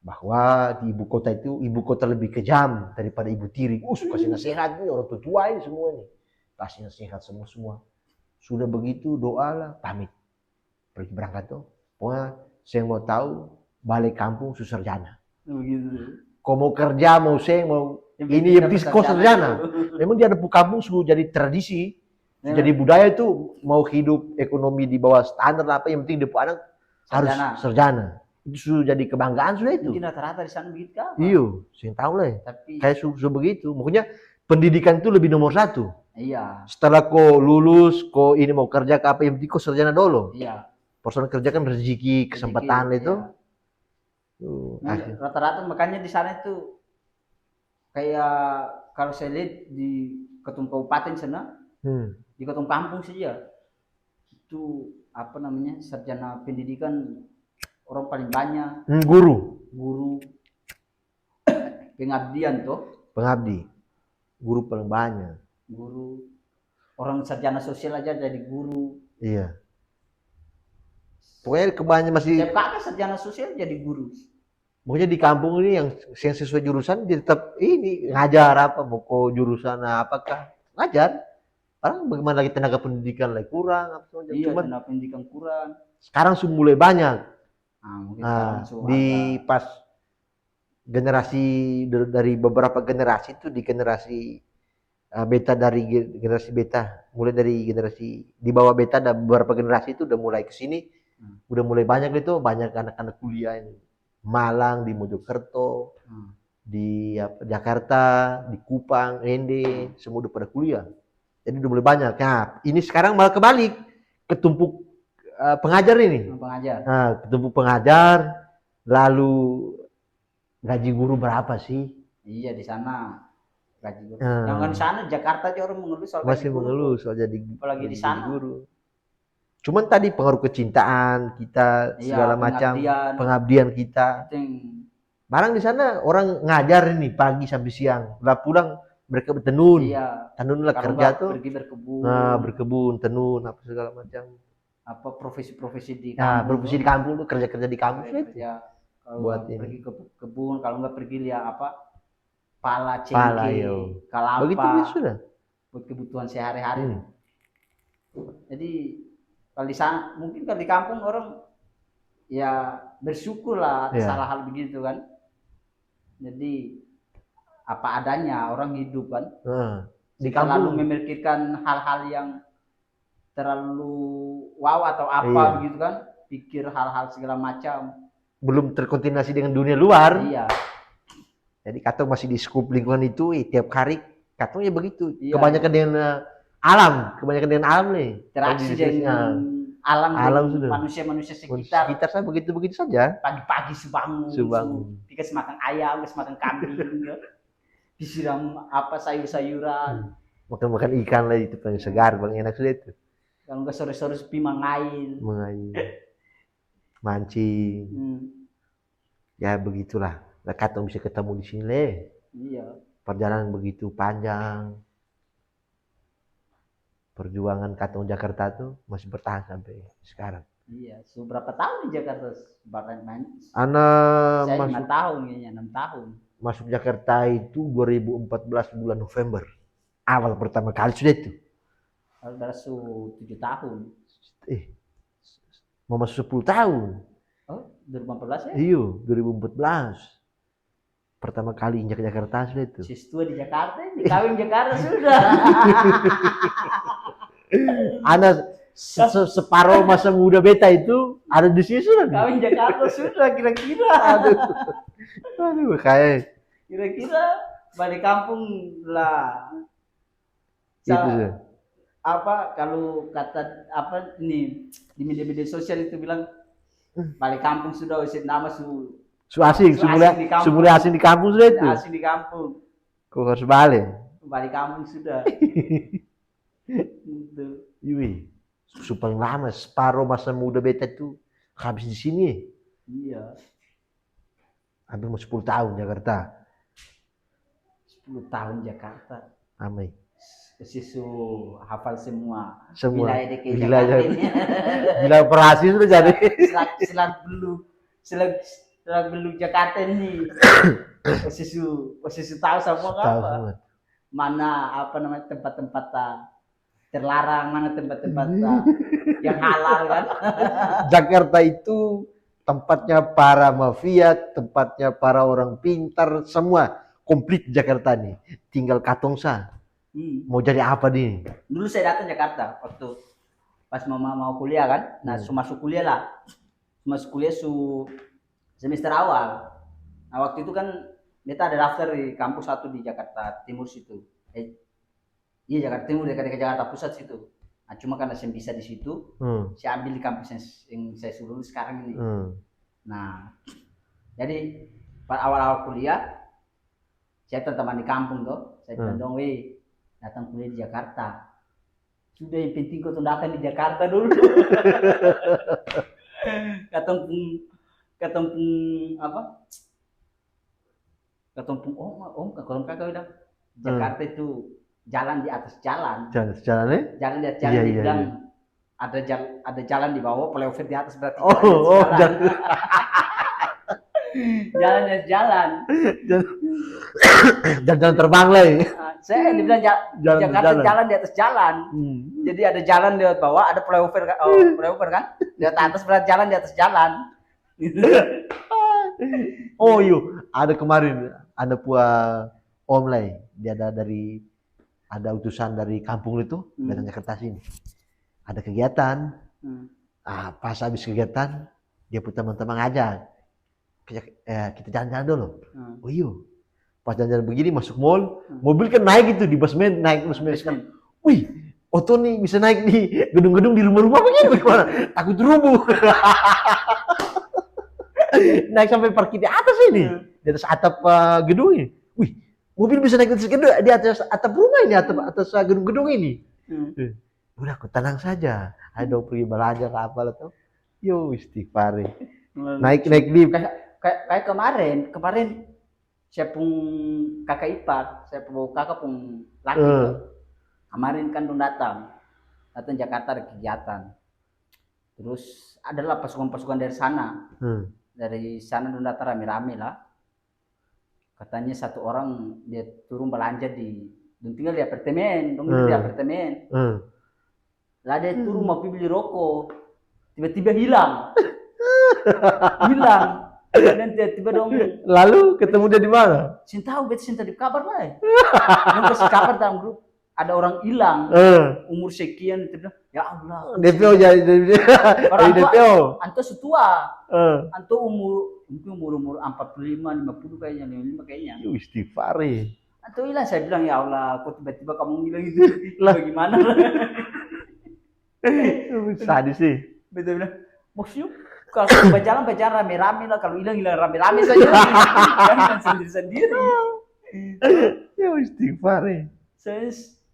Bahwa di ibu kota itu, ibu kota lebih kejam daripada ibu tiri. Kasih nasihat nih orang tua ini semua nih. Kasih nasihat semua. Sudah begitu doalah, pamit. Pergi berangkat tuh. Pokoknya saya mau tahu balik kampung susarjana. Begitu. Kau mau kerja, mau ini yang penting kau sarjana. Memang dia ada kampung sudah jadi tradisi. Jadi budaya itu mau hidup ekonomi di bawah standar apa yang penting depan anak harus sarjana. Itu sudah jadi kebanggaan sudah itu. Mungkin rata-rata di sana begitu kan? Iya, saya tahu lah. Tapi kayak sudah begitu. Makanya pendidikan itu lebih nomor satu. Iya. Setelah kau lulus, kau ini mau kerja ke apa yang penting kau sarjana dulu. Iya. Persoalan kerja kan rezeki, kesempatan itu. Rata-rata makanya di sana itu kayak kalau saya lihat di ketum kabupaten sana. Di ketum kampung saja itu apa namanya sarjana pendidikan orang paling banyak. Guru pengabdian guru paling banyak. Guru orang sarjana sosial aja jadi guru. Iya, pokoknya kebanyakan masih kakak sarjana sosial jadi guru. Pokoknya di kampung ini yang sesuai jurusan dia tetap ini ngajar apa mau jurusan apakah ngajar. Sekarang bagaimana lagi tenaga pendidikan lagi kurang apa saja. Iya, tenaga pendidikan kurang. Sekarang sudah mulai banyak. Di pas generasi dari beberapa generasi itu di generasi beta dari generasi beta, mulai dari generasi di bawah beta ada beberapa generasi itu udah mulai kesini, udah mulai banyak itu banyak anak-anak kuliah ini. Malang, di Mojokerto, di Jakarta, di Kupang, Ende, semua udah pada kuliah. Jadi udah mulai banyak. Nah, ini sekarang malah kebalik, ketumpuk pengajar ini. Ketumpuk pengajar, lalu gaji guru berapa sih? Iya di sana gaji guru. Yang di sana Jakarta aja orang mengeluh soal masih mengeluh soal jadi apalagi di sana guru. Cuman tadi pengaruh kecintaan kita segala macam pengabdian kita. Barang di sana orang ngajar ini pagi sampai siang, udah pulang mereka bertenun. Tenun lah kerja tuh. Pergi berkebun. Berkebun, tenun apa segala macam. Apa profesi-profesi di kampung. Profesi di kampung tuh kerja di kampung itu. Kalau buat pergi ke kebun, kalau nggak pergi lihat apa pala cengkeh, kelapa. Begitu sudah. Buat kebutuhan sehari-hari. Jadi kalau di sana mungkin kalau di kampung orang ya bersyukur lah salah hal begitu kan. Jadi apa adanya orang hidup kan. Di kampung lalu memikirkan hal-hal yang terlalu wow atau apa begitu kan, pikir hal-hal segala macam. Belum terkontaminasi dengan dunia luar. Iya. Jadi katong masih di skup lingkungan itu tiap hari katong ya begitu. Kebanyakan dengan alam nih. Interaksi dengan alam sudah. Manusia-manusia sekitar. Sekitar saya begitu saja. Pagi-pagi subangun. Kita semakan ayam, semakan kambing, ya. Disiram apa sayur-sayuran. Makan ikan lah itu paling segar, bang enak sudah itu. Kalau nggak sore-sore sepi mengail. Mancing. Ya begitulah. Lah katong bisa ketemu di sini le. Iya. Perjalanan begitu panjang. perjuangan Katong Jakarta tuh masih bertahan sampai sekarang. Iya, berapa tahun di Jakarta? Main? Ana Saya 5 masuk tahun kayaknya, 6 tahun. masuk Jakarta itu 2014 bulan November. Awal pertama kali sudah itu. Kalau udah 7 tahun. Mau masuk 10 tahun. Oh, 2014 ya? Iya, 2014. Pertama kali injak Jakarta sudah itu. Sis tua di Jakarta, di kawin Jakarta sudah. Ana separuh masa muda beta itu ada di sini sudah. Kawin Jakarta sudah kira-kira. Aduh, kayak Kira-kira balik kampung lah. itu sudah. Apa kalau kata apa ini di media-media sosial itu bilang balik kampung sudah usit nama su Asing, semula asing di kampung sudah itu. asing di kampung. Kok harus balik Kampung sudah. Itu. Yui, paling lama separuh masa muda beta itu habis di sini. Iya. Hampir mau 10 tahun Jakarta. 10 tahun Jakarta. Amai. Sisu hafal semua. Wilayah DKI wilayah. Jakarta. Gila operasi sudah jadi. Selang beluk Jakarta ini. Sisu tahu semua Tahu apa. semua. Mana apa namanya tempat-tempat terlarang, mana tempat-tempat yang halal kan. Jakarta itu tempatnya para mafia, tempatnya para orang pintar, semua komplit Jakarta nih. Tinggal Katong sah. Mau jadi apa nih? Dulu saya datang Jakarta waktu pas mau kuliah kan. Nah, masuk kuliah lah. Masuk kuliah semester awal. Nah, waktu itu kan beta ada daftar di kampus satu di Jakarta Timur situ. Iya, Jakarta Timur dekat Jakarta Pusat situ. Nah, cuma karena saya bisa di situ, saya ambil di kampus yang saya suruh sekarang ini. Nah, jadi pada awal-awal kuliah, saya teman di kampung tuh, saya bilang dong, datang kuliah di Jakarta. Sudah yang penting kau tundakan di Jakarta dulu. Katampung apa? Katampung kalau kakak bilang Jakarta itu jalan di atas jalan. Jalannya? Jalan di atas jalan, Iya, dibilang iya. ada jalan di bawah, flyover di atas berarti. Jalan di atas jalan. Jalan terbang lah ya. Saya dibilang Jakarta jalan di atas jalan. Jadi ada jalan di bawah, ada flyover kan? Di atas berarti jalan di atas jalan. Oh iya, ada kemarin ada online, dia ada utusan dari kampung itu datang Jakarta sini. Ada kegiatan. Pas habis kegiatan dia pun teman-teman ngajak. Kita jalan-jalan dulu. Oh iya. Pas jalan-jalan begini masuk mall, mobil kan naik itu di basement, naik basement kan. Wih, Oto nih bisa naik di gedung-gedung di rumah-rumah begini gimana? Takut rubuh. Naik sampai parkir di atas ini, di atas atap gedung ini. Wih, mobil bisa naik di atas atap rumah ini, atas gedung-gedung ini. Udah, aku tenang saja. Ayo pergi belanja ke apa lah tuh. Yo, istighfar. Naik lift. Kayak kemarin saya pun kakak ipar, saya pun kakak pun laki. Kemarin kan datang Jakarta ada kegiatan. Terus adalah pasukan-pasukan dari sana. Dari sana datang rame-rame lah. Katanya satu orang dia turun belanja tinggal di apartemen, di apartemen. Lah dia turun mau beli rokok, tiba-tiba hilang. Dan tiba-tiba dong. Lalu ketemu dia di mana? Tahu, beta di kabar lah. Dong kasih kabar dalam grup. Ada orang hilang, umur sekian, ya Allah. DPO jadi DPO. Anto setua, anto umur 45, 50 kayaknya, 55 kayaknya. Istighfar. Anto hilang, saya bilang ya Allah, kok tiba-tiba kamu bilang gitu, bagaimana? Sadis sih. Betul bilang, maksudnya kalau berjalan rame-rame lah, kalau hilang rame-rame saja, jangan sendiri-sendiri. Ya istighfar.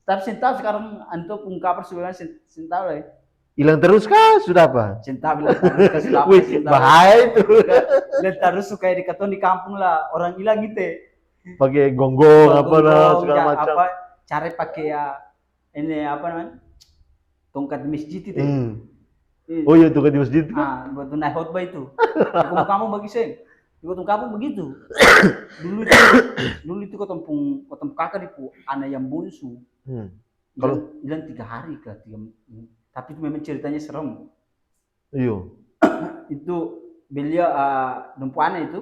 Tapi Sinta sekarang antum ungkapan sebenarnya Sinta lah. Hilang terus kah? Sudah apa? Sinta bilang terus sudah apa? Bahaya itu. Dan terus suka di kampung lah orang hilang gitu. Pakai gonggong apa lah segala macam. Cari pakai ya ini apa namanya? tongkat masjid itu. Oh iya tuh kan di masjid kan. Buat naik khotbah itu. Kamu bagi sen. Di kampung begitu. dulu itu ketemu kakak di anak yang bungsu. Kalau bilang 3 hari ke 3, tapi itu memang ceritanya serem. Iya. Itu beliau anak itu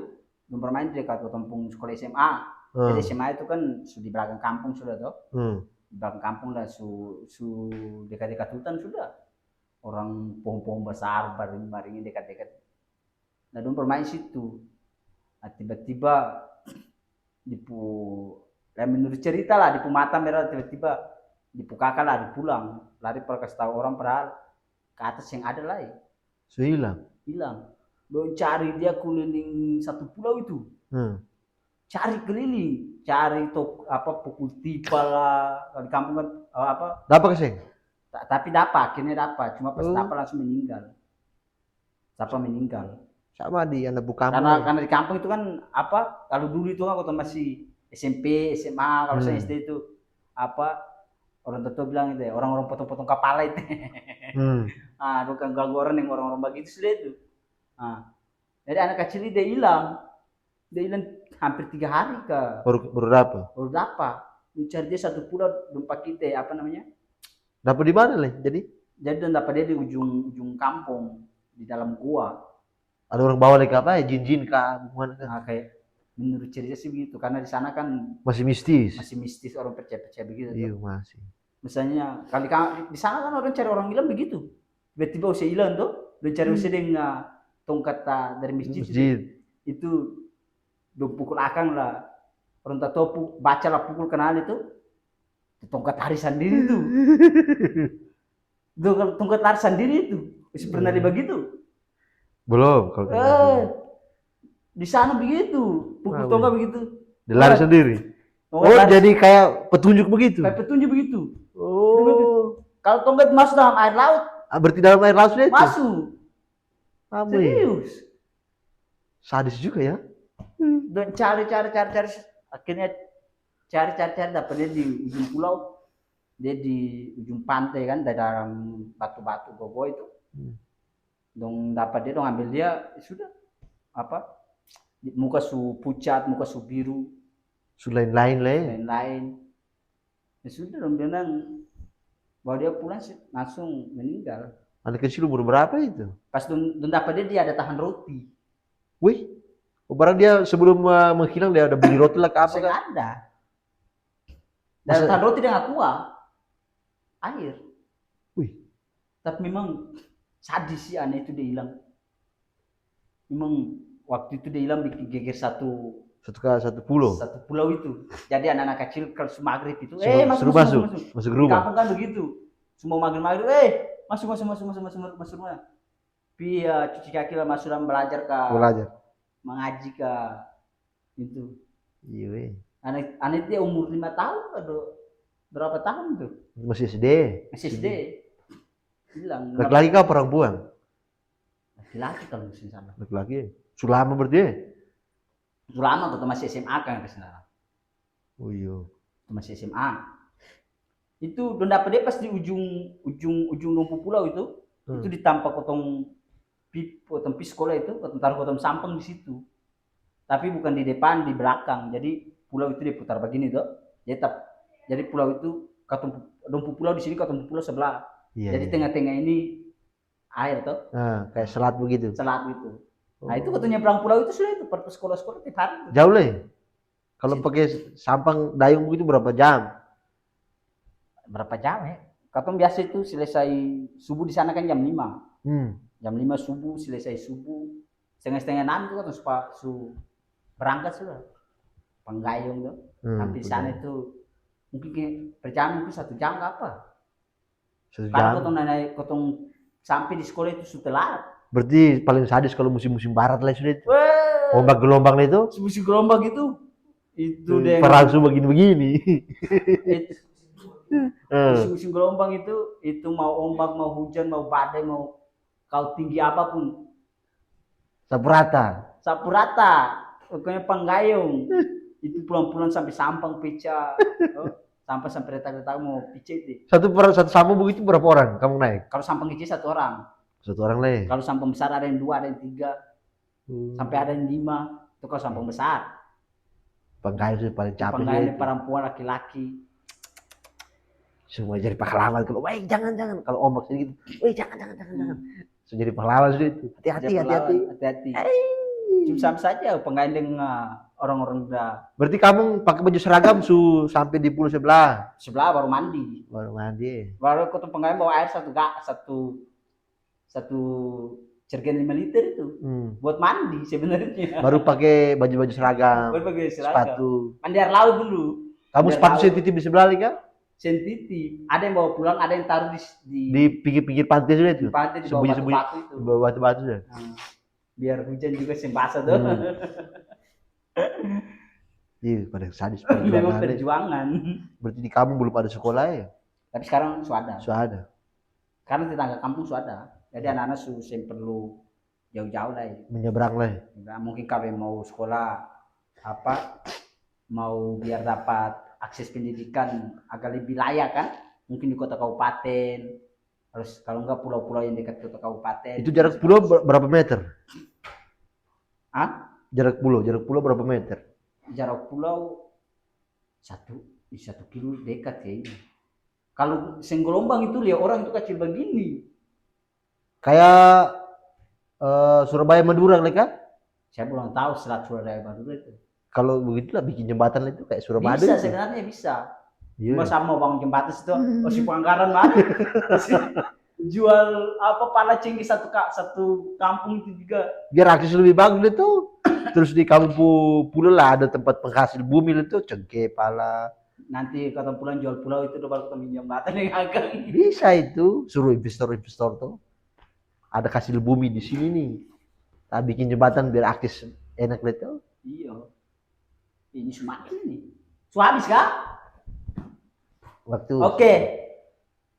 bermain di dekat kampung sekolah SMA. Jadi SMA itu kan sudah di belakang kampung sudah toh. Di belakang kampung lah su dekat-dekat hutan sudah. Orang pohon-pohon besar baring-baringnya dekat-dekat. Nah, dong bermain situ. Nah, tiba-tiba menurut cerita lah di mata merah tiba-tiba kakak lari pulang, lari pergi tahu orang padahal ke atas yang ada lah. Hilang. Dong cari dia keliling satu pulau itu. Cari keliling, cari pukul tipa lah di kampung kan Dapat keseng? Tapi akhirnya dapat, cuma pas dapat langsung meninggal. Sama di anak bukan. Karena di kampung itu kan kalau dulu itu kan waktu masih SMP, SMA, kalau saya SD itu orang tua bilang itu ya, orang-orang potong-potong kepala itu. Bukan gangguan yang orang-orang begitu sudah itu. Jadi anak kecil ini dia hilang hampir 3 hari baru dapat. Mencari dia satu pulau dompet kita dapat di mana leh? Jadi dapat dia di ujung kampung di dalam gua. Ada orang bawa lagi apa ya? Jin kah? Bukan kan? Kayak menurut cerita sih begitu, karena di sana kan masih mistis orang percaya begitu. Iya masih. Misalnya kali di sana kan orang cari orang hilang begitu. Tiba-tiba usia hilang tuh, dan cari usia dengan tongkat dari masjid. Itu pukul akang lah. Orang tahu baca lah pukul kenal itu. Tongkat hari sendiri tuh. Tongkat hari sendiri itu. Pernah begitu? Belum kalau di sana begitu, pukul tongkat begitu. Lari sendiri. Jadi kayak petunjuk begitu. Kalau tongkat masuk dalam air laut. Berarti dalam air laut sudah itu? Masuk. Serius. Sadis juga ya. Dan cari. Akhirnya cari dapat dia di ujung pulau. Dia di ujung pantai kan, dalam batu-batu gogo itu. Dong dapat dia, dong ambil dia, sudah muka su pucat, muka su biru, su lain-lain. Ya sudah dong bilang bahwa dia pulang langsung meninggal. Anak kecil umur berapa itu? Pas dong dapat dia ada tahan roti. Wih, barang dia sebelum menghilang dia ada beli roti lah ke apa kan? Ada. Dan tahan roti dengan kuah air. Wih. Tapi memang sadis sih aneh itu dia hilang. Memang waktu itu dia hilang bikin geger satu pulau. Satu pulau itu. Jadi anak-anak kecil kalau maghrib itu, masuk ke rumah. Di kampung kan begitu. Semua maghrib, masuk rumah. Pia cuci kaki lah masuk dan belajar. Mengaji itu. Iya. Anak dia umur 5 tahun atau berapa tahun tuh? Masih SD. Hilang. Laki-laki kah perempuan? Laki-laki kalau di sana. Laki-laki. Sulama berarti? Sulama atau masih SMA kan ke sana. Oh iya. Masih SMA. Itu don dapat dia pas di ujung lumpuh pulau itu. Itu ditampak potong sekolah itu, taruh potong sampang di situ. Tapi bukan di depan, di belakang. Jadi pulau itu diputar begini tuh. Jadi pulau itu lumpuh pulau di sini, pulau sebelah. Jadi tengah-tengah ini air tuh. Kayak selat begitu. Nah itu katanya nyebrang pulau itu sudah itu per sekolah-sekolah tiap hari. Jauh lah. Kalau pakai sampang dayung begitu berapa jam? Ya? Katong biasa itu selesai subuh di sana kan jam 5. Jam 5 subuh, selesai subuh. Setengah 6 itu kan berangkat sudah. Penggayung tuh. Tapi di sana itu mungkin perjalanan itu 1 jam apa? 1 jam. Kalau kotong sampai di sekolah itu sudah. Berarti paling sadis kalau musim barat lah sudah itu. Ombak gelombang itu? Musim gelombang itu deh. Perang begini-begini. Musim gelombang itu mau ombak, mau hujan, mau badai, mau kau tinggi apapun. Sapu rata. Pokoknya penggayung. Itu pulang-pulang sampai sampang pecah. sampai retak-retak mau picit deh. Satu sampung begitu berapa orang kamu naik? Kalau sampang kecil 1 orang. 1 orang lah. Kalau sampang besar ada yang 2, ada yang 3, sampai ada yang 5. Itu kalau sampang besar. Penggail itu paling capek. Penggail perempuan laki-laki. Semua jadi pahlawan. Kalau, woi jangan. Kalau ombak sedikit, woi jangan. So, jadi pahlawan sudah itu. Hati-hati. Cuma sama saja penggail dengan orang-orang udah. Berarti kamu pakai baju seragam sampai di pulau sebelah. Sebelah baru mandi. Baru ketemu penggail bawa air satu jergen 5 liter itu buat mandi sebenarnya. Baru pakai baju seragam. Sepatu. Mandi air laut dulu. Kamu sepatu sensitif di sebelah lagi kan? Sensitif. Ada yang bawa pulang, ada yang taruh di pinggir pantai sudah itu. Di pantai di bawah batu-batu itu. Di bawah batu-batu sudah. Biar hujan juga basah tuh. Iya, pada sadis memang perjuangan. Berarti di kamu belum ada sekolah ya? Tapi sekarang sudah ada. Karena tetangga kampung sudah. Jadi anak-anak yang perlu jauh-jauh lah ya. Menyeberang lah ya. Mungkin kalau mau sekolah mau biar dapat akses pendidikan agak lebih layak kan, mungkin di kota kabupaten, terus kalau enggak pulau-pulau yang dekat kota kabupaten. Itu jarak pulau berapa meter? Jarak pulau berapa meter? Jarak pulau 1 kilo dekat ya ini. Kalau Senggelombang itu lihat orang itu kecil begini. Kayak Surabaya Madura kan? Saya belum tahu selat Surabaya Madura itu. Kalau begitulah bikin jembatan itu kayak Surabaya. Bisa sebenarnya bisa. Cuma sama bangun jembatan itu, si Pangkaran mana? Jual pala cengkeh satu kampung itu juga. Biar akses lebih bagus itu. Terus di kampung pulau lah ada tempat penghasil bumi itu cengkeh pala. Nanti kata pulang jual pulau itu udah baru ketemu jembatan yang agak. Bisa itu, suruh investor tuh. Ada hasil bumi di sini nih. Kita bikin jembatan biar akses enak itu. Iya. Ini semakin nih. Habis kah? Waktu. Oke.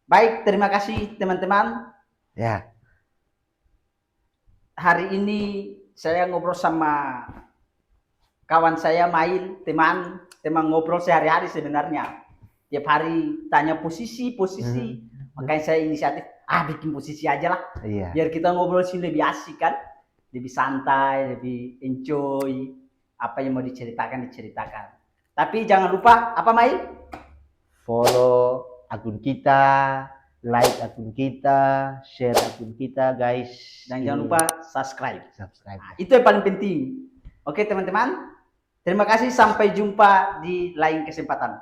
Baik, terima kasih teman-teman. Ya. Hari ini saya ngobrol sama kawan saya Mail, teman ngobrol sehari-hari sebenarnya. Tiap hari tanya posisi. Makanya saya inisiatif, bikin posisi aja lah. Iya. Biar kita ngobrol sih lebih asik kan. Lebih santai, lebih enjoy. Apa yang mau diceritakan. Tapi jangan lupa, apa Mail? Follow akun kita, like akun kita, share akun kita guys. Dan jangan lupa subscribe. Nah, itu yang paling penting. Oke teman-teman, terima kasih, sampai jumpa di lain kesempatan.